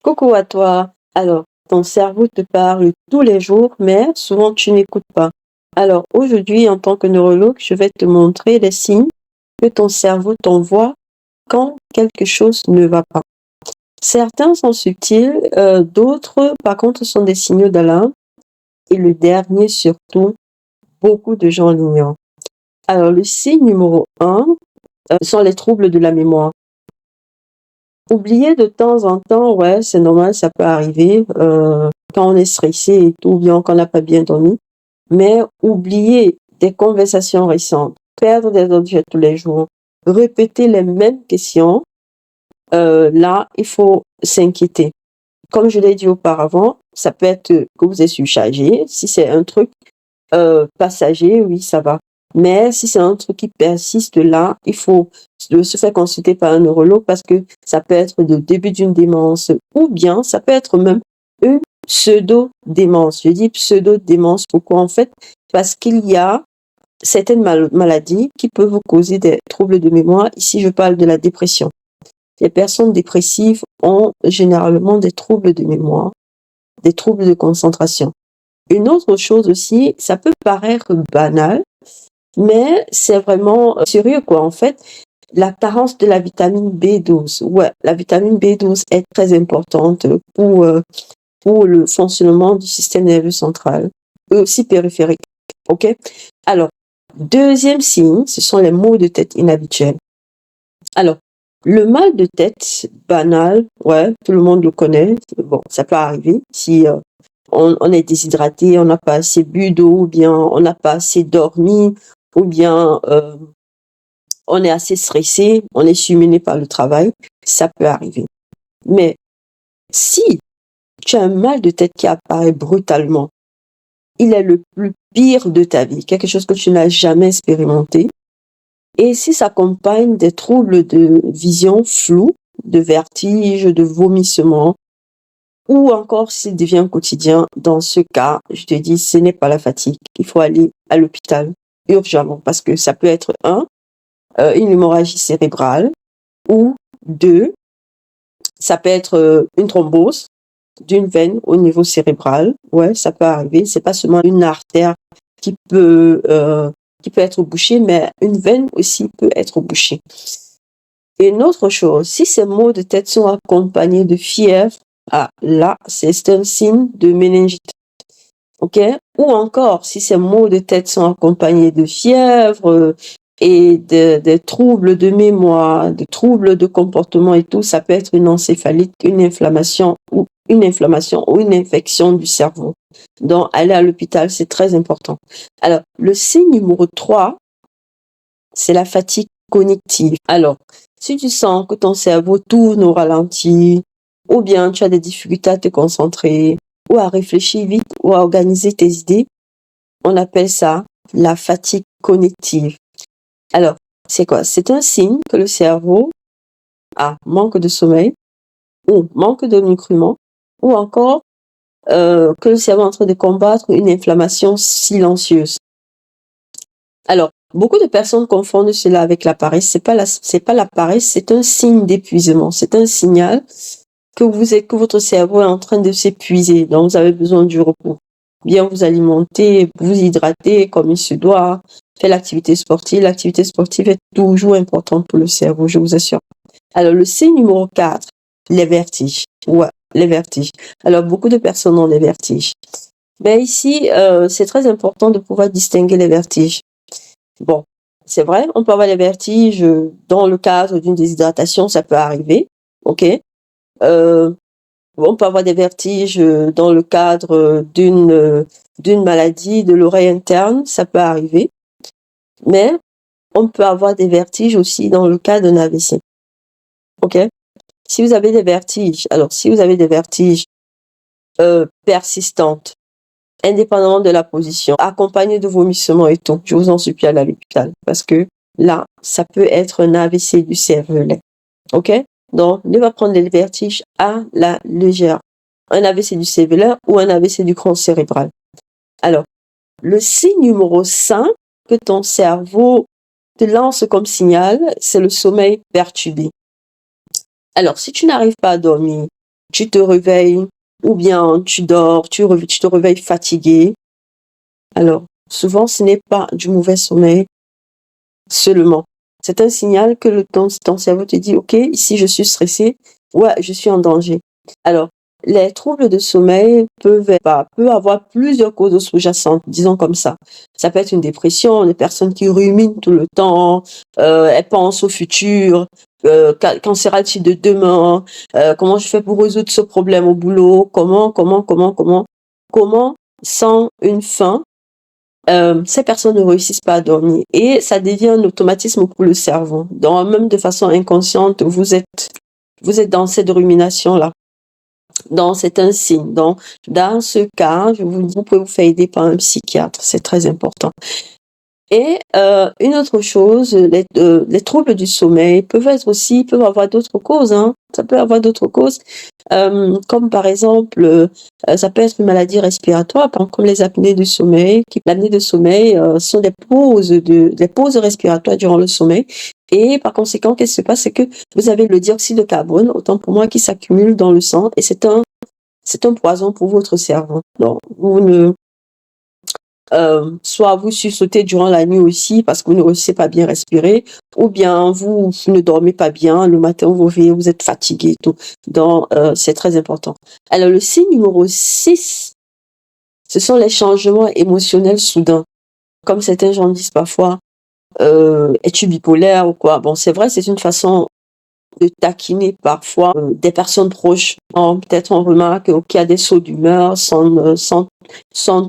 Coucou à toi. Alors, ton cerveau te parle tous les jours, mais souvent tu n'écoutes pas. Alors, aujourd'hui, en tant que neurologue, je vais te montrer les signes que ton cerveau t'envoie quand quelque chose ne va pas. Certains sont subtils, d'autres, par contre, sont des signaux d'alarme. Et le dernier, surtout, beaucoup de gens l'ignorent. Alors, le signe numéro 1 sont les troubles de la mémoire. Oublier de temps en temps, ouais, c'est normal, ça peut arriver quand on est stressé et tout, ou bien quand on n'a pas bien dormi. Mais oublier des conversations récentes, perdre des objets tous les jours, répéter les mêmes questions, là, il faut s'inquiéter. Comme je l'ai dit auparavant, ça peut être que vous êtes surchargé. Si c'est un truc passager, oui, ça va. Mais si c'est un truc qui persiste là, il faut se faire consulter par un neurologue parce que ça peut être le début d'une démence ou bien ça peut être même une pseudo-démence. Je dis pseudo-démence pourquoi en fait? Parce qu'il y a certaines maladies qui peuvent vous causer des troubles de mémoire. Ici, je parle de la dépression. Les personnes dépressives ont généralement des troubles de mémoire, des troubles de concentration. Une autre chose aussi, ça peut paraître banal, mais c'est vraiment sérieux quoi. En fait, la carence de la vitamine B12. Ouais, la vitamine B12 est très importante pour le fonctionnement du système nerveux central et aussi périphérique. Ok? Alors, deuxième signe, ce sont les maux de tête inhabituels. Alors, le mal de tête banal, ouais, tout le monde le connaît. Bon, ça peut arriver si on est déshydraté, on n'a pas assez bu d'eau, ou bien on n'a pas assez dormi, ou bien on est assez stressé, on est surmené par le travail, ça peut arriver. Mais si tu as un mal de tête qui apparaît brutalement, il est le plus pire de ta vie, quelque chose que tu n'as jamais expérimenté. Et si ça accompagne des troubles de vision floue, de vertige, de vomissement, ou encore s'il devient quotidien, dans ce cas, je te dis, ce n'est pas la fatigue. Il faut aller à l'hôpital urgemment parce que ça peut être une hémorragie cérébrale ou deux, ça peut être une thrombose d'une veine au niveau cérébral. Ouais, ça peut arriver. C'est pas seulement une artère qui peut être bouchée, mais une veine aussi peut être bouchée. Et une autre chose, si ces maux de tête sont accompagnés de fièvre, là, c'est un signe de méningite. OK? Ou encore, si ces maux de tête sont accompagnés de fièvre et de troubles de mémoire, de troubles de comportement et tout, ça peut être une encéphalite, une inflammation ou une infection du cerveau. Donc, aller à l'hôpital, c'est très important. Alors, le signe numéro 3, c'est la fatigue cognitive. Alors, si tu sens que ton cerveau tourne au ralenti, ou bien tu as des difficultés à te concentrer, ou à réfléchir vite, ou à organiser tes idées, on appelle ça la fatigue cognitive. Alors, c'est quoi? C'est un signe que le cerveau manque de sommeil, ou manque de nutriments, ou encore que le cerveau est en train de combattre une inflammation silencieuse. Alors, beaucoup de personnes confondent cela avec la paresse. C'est pas la paresse, c'est un signe d'épuisement. C'est un signal que votre cerveau est en train de s'épuiser. Donc, vous avez besoin du repos. Bien vous alimenter, vous hydrater comme il se doit. Faire l'activité sportive. L'activité sportive est toujours importante pour le cerveau, je vous assure. Alors, le signe numéro 4, les vertiges. Ouais, les vertiges. Alors, beaucoup de personnes ont des vertiges. Mais ici, c'est très important de pouvoir distinguer les vertiges. Bon, c'est vrai, on peut avoir des vertiges dans le cadre d'une déshydratation, ça peut arriver, ok. On peut avoir des vertiges dans le cadre d'une maladie de l'oreille interne, ça peut arriver. Mais on peut avoir des vertiges aussi dans le cas d'un AVC, ok. Si vous avez des vertiges, persistantes, indépendamment de la position, accompagné de vomissements et tout, je vous en supplie aller à l'hôpital parce que là, ça peut être un AVC du cervelet. OK? Donc, ne pas prendre les vertiges à la légère. Un AVC du cervelet ou un AVC du tronc cérébral. Alors, le signe numéro 5 que ton cerveau te lance comme signal, c'est le sommeil perturbé. Alors, si tu n'arrives pas à dormir, tu te réveilles, ou bien tu dors, tu te réveilles fatigué. Alors, souvent, ce n'est pas du mauvais sommeil seulement. C'est un signal que ton cerveau te dit, OK, ici je suis stressé, ouais, je suis en danger. Alors, les troubles de sommeil peuvent avoir plusieurs causes sous-jacentes, disons comme ça. Ça peut être une dépression, des personnes qui ruminent tout le temps, elles pensent au futur, quand sera-t-il de demain, comment je fais pour résoudre ce problème au boulot, comment, sans une fin, ces personnes ne réussissent pas à dormir et ça devient un automatisme pour le cerveau. Donc, même de façon inconsciente, vous êtes dans cette rumination-là. Donc, c'est un signe. Donc, dans ce cas, vous pouvez vous faire aider par un psychiatre. C'est très important. Et une autre chose, les troubles du sommeil peuvent avoir d'autres causes. Hein. Ça peut avoir d'autres causes, comme par exemple, ça peut être une maladie respiratoire, comme les apnées du sommeil. L'apnée de sommeil sont des pauses respiratoires durant le sommeil. Et par conséquent, qu'est-ce qui se passe, c'est que vous avez le dioxyde de carbone, autant pour moi, qui s'accumule dans le sang, et c'est un poison pour votre cerveau. Donc, soit vous sursautez durant la nuit aussi parce que vous ne réussissez pas bien respirer, ou bien vous ne dormez pas bien, le matin vous réveillez, vous êtes fatigué et tout. Donc, c'est très important. Alors, le signe numéro 6, ce sont les changements émotionnels soudains. Comme certains gens disent parfois, es-tu bipolaire ou quoi? Bon, c'est vrai, c'est une façon de taquiner parfois des personnes proches. Peut-être on remarque qu'il y a des sauts d'humeur sans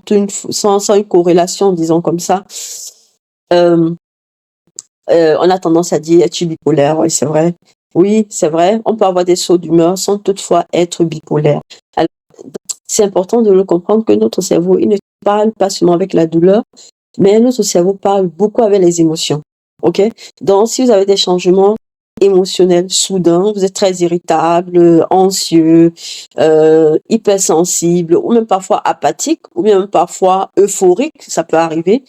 une corrélation, disons comme ça. On a tendance à dire, es-tu bipolaire? Oui, c'est vrai. Oui, c'est vrai. On peut avoir des sauts d'humeur sans toutefois être bipolaire. Alors, c'est important de le comprendre que notre cerveau, il ne parle pas seulement avec la douleur, mais notre cerveau parle beaucoup avec les émotions. OK? Donc, si vous avez des changements émotionnels soudains, vous êtes très irritable, anxieux, hypersensible, ou même parfois apathique, ou même parfois euphorique, ça peut arriver.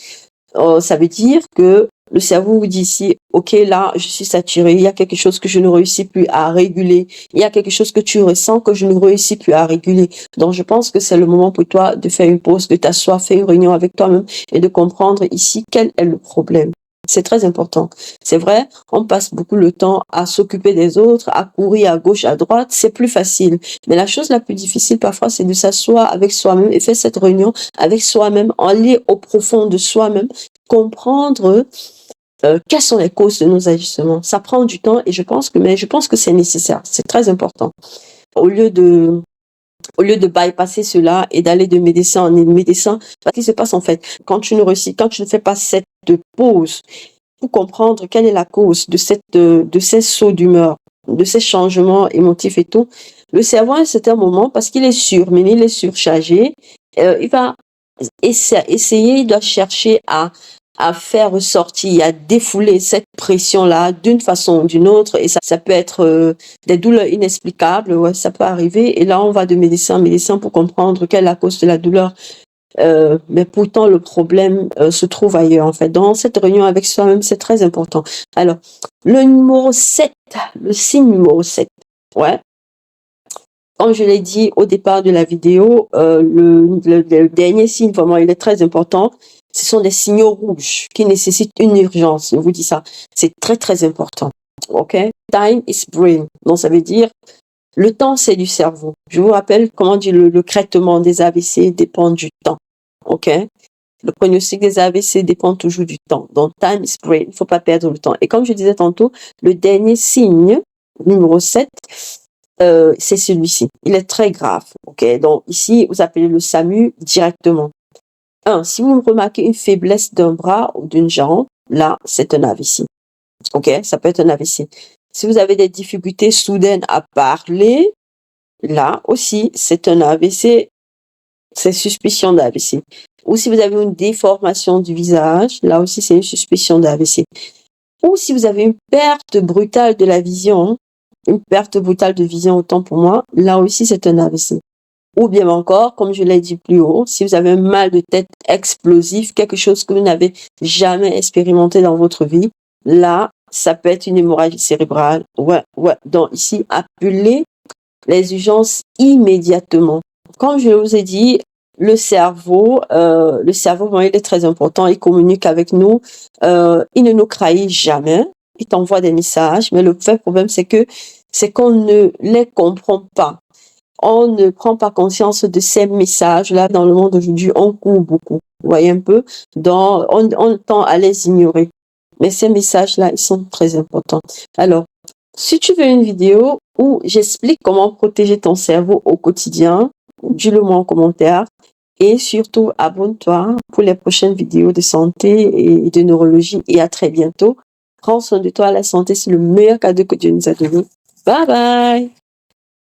Ça veut dire que le cerveau vous dit ici, OK, là, je suis saturé, il y a quelque chose que je ne réussis plus à réguler, il y a quelque chose que tu ressens que je ne réussis plus à réguler. Donc, je pense que c'est le moment pour toi de faire une pause, de t'asseoir, faire une réunion avec toi-même et de comprendre ici quel est le problème. C'est très important. C'est vrai, on passe beaucoup le temps à s'occuper des autres, à courir à gauche, à droite, c'est plus facile. Mais la chose la plus difficile parfois, c'est de s'asseoir avec soi-même et faire cette réunion avec soi-même, aller au profond de soi-même, comprendre quelles sont les causes de nos agissements. Ça prend du temps et je pense que c'est nécessaire, c'est très important. Au lieu de bypasser cela et d'aller de médecin en médecin, ce qui se passe en fait, quand tu ne fais pas cette pause pour comprendre quelle est la cause de ces sauts d'humeur, de ces changements émotifs et tout, le cerveau à un certain moment, parce qu'il est surmené, il est surchargé, il va essayer, il doit chercher à faire ressortir, à défouler cette pression-là d'une façon ou d'une autre, et ça peut être des douleurs inexplicables, ouais, ça peut arriver, et là on va de médecin en médecin pour comprendre quelle est la cause de la douleur, mais pourtant le problème se trouve ailleurs en fait. Dans cette réunion avec soi-même, c'est très important. Alors, le signe numéro 7, ouais. Comme je l'ai dit au départ de la vidéo, le dernier signe, vraiment, il est très important. Ce sont des signaux rouges qui nécessitent une urgence. Je vous dis ça. C'est très, très important. OK? Time is brain. Donc, ça veut dire, le temps, c'est du cerveau. Je vous rappelle comment dit le traitement des AVC dépend du temps. OK? Le pronostic des AVC dépend toujours du temps. Donc, time is brain. Il ne faut pas perdre le temps. Et comme je disais tantôt, le dernier signe, numéro 7, c'est celui-ci. Il est très grave. OK? Donc, ici, vous appelez le SAMU directement. Si vous remarquez une faiblesse d'un bras ou d'une jambe, là, c'est un AVC. OK? Ça peut être un AVC. Si vous avez des difficultés soudaines à parler, là aussi, c'est un AVC. C'est suspicion d'AVC. Ou si vous avez une déformation du visage, là aussi, c'est une suspicion d'AVC. Ou si vous avez une perte brutale de la vision, une perte brutale de vision, autant pour moi, là aussi, c'est un AVC. Ou bien encore, comme je l'ai dit plus haut, si vous avez un mal de tête explosif, quelque chose que vous n'avez jamais expérimenté dans votre vie, là, ça peut être une hémorragie cérébrale. Ouais. Donc ici, appelez les urgences immédiatement. Comme je vous ai dit, le cerveau, bon, il est très important, il communique avec nous, il ne nous trahit jamais, il t'envoie des messages, mais le vrai problème, c'est qu'on ne les comprend pas. On ne prend pas conscience de ces messages-là dans le monde d'aujourd'hui, on court beaucoup. Vous voyez un peu? On tend à les ignorer. Mais ces messages-là, ils sont très importants. Alors, si tu veux une vidéo où j'explique comment protéger ton cerveau au quotidien, dis-le-moi en commentaire. Et surtout, abonne-toi pour les prochaines vidéos de santé et de neurologie. Et à très bientôt. Prends soin de toi. La santé, c'est le meilleur cadeau que Dieu nous a donné. Bye bye!